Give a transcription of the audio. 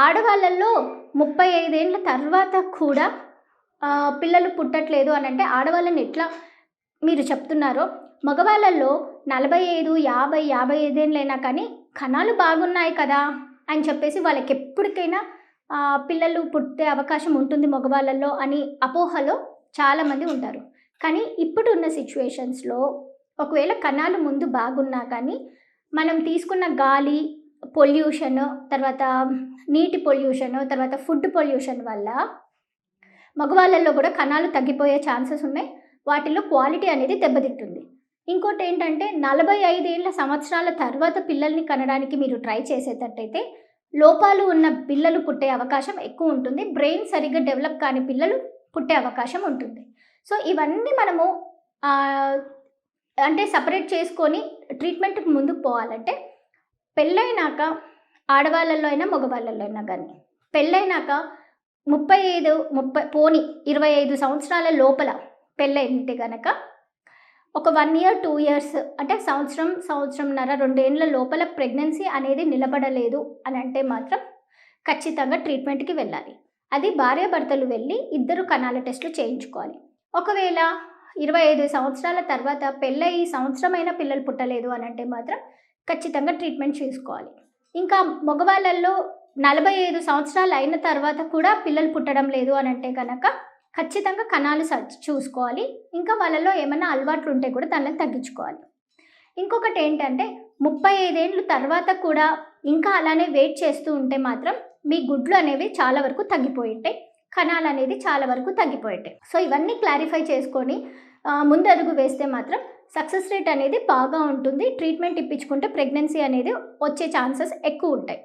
ఆడవాళ్ళల్లో 35 ఏండ్ల తర్వాత కూడా పిల్లలు పుట్టట్లేదు అనంటే ఆడవాళ్ళని ఎట్లా మీరు చెప్తున్నారో, మగవాళ్ళల్లో 45, 50, 55 ఏండ్లైనా కానీ కణాలు బాగున్నాయి కదా అని చెప్పేసి వాళ్ళకెప్పటికైనా పిల్లలు పుట్టే అవకాశం ఉంటుంది మగవాళ్ళల్లో అని అపోహలో చాలామంది ఉంటారు. కానీ ఇప్పుడున్న సిట్యుయేషన్స్‌లో ఒకవేళ కణాలు ముందు బాగున్నా కానీ, మనం తీసుకున్న గాలి పొల్యూషను, తర్వాత నీటి పొల్యూషను, తర్వాత ఫుడ్ పొల్యూషన్ వల్ల మగవాళ్ళల్లో కూడా కణాలు తగ్గిపోయే ఛాన్సెస్ ఉన్నాయి. వాటిల్లో క్వాలిటీ అనేది దెబ్బతింటుంది. ఇంకోటేంటంటే 45 ఏళ్ల సంవత్సరాల తర్వాత పిల్లల్ని కనడానికి మీరు ట్రై చేసేటట్టయితే లోపాలు ఉన్న పిల్లలు పుట్టే అవకాశం ఎక్కువ ఉంటుంది. బ్రెయిన్ సరిగ్గా డెవలప్ కాని పిల్లలు పుట్టే అవకాశం ఉంటుంది. సో, ఇవన్నీ మనము అంటే సెపరేట్ చేసుకొని ట్రీట్మెంట్‌కి ముందుకు పోవాలంటే పెళ్ళైనాక ఆడవాళ్ళలో అయినా, మగవాళ్ళలో అయినా గానీ పెళ్ళైనాక 25 సంవత్సరాల లోపల పెళ్ళయింటే గనక ఒక 1 ఇయర్, 2 ఇయర్స్ అంటే సంవత్సరం, సంవత్సరంన్నర, 2 ఏండ్ల లోపల ప్రెగ్నెన్సీ అనేది నిలబడలేదు అనంటే మాత్రం ఖచ్చితంగా ట్రీట్మెంట్‌కి వెళ్ళాలి. అది భార్యాభర్తలు వెళ్ళి ఇద్దరు కణాల టెస్టులు చేయించుకోవాలి. ఒకవేళ 25 సంవత్సరాల తర్వాత పెళ్ళయి సంవత్సరమైనా పిల్లలు పుట్టలేదు అనంటే మాత్రం ఖచ్చితంగా ట్రీట్మెంట్ చేసుకోవాలి. ఇంకా మగవాళ్ళల్లో 45 సంవత్సరాలు అయిన తర్వాత కూడా పిల్లలు పుట్టడం లేదు అనంటే గనక ఖచ్చితంగా కణాలు చూసుకోవాలి. ఇంకా వాళ్ళలో ఏమైనా అలవాట్లు ఉంటే కూడా దాన్ని తగ్గించుకోవాలి. ఇంకొకటేంటంటే 35 ఏండ్లు తర్వాత కూడా ఇంకా అలానే వెయిట్ చేస్తూ ఉంటే మాత్రం మీ గుడ్లు అనేవి చాలా వరకు తగ్గిపోయి ఉంటాయి. కణాలనేది చాలా వరకు తగ్గిపోయి ఉంటాయి. సో, ఇవన్నీ క్లారిఫై చేసుకొని ముందడుగు వేస్తే మాత్రం సక్సెస్ రేట్ అనేది బాగా ఉంటుంది. ట్రీట్మెంట్ ఇప్పించుకుంటే ప్రెగ్నెన్సీ అనేది వచ్చే ఛాన్సెస్ ఎక్కువ ఉంటాయి.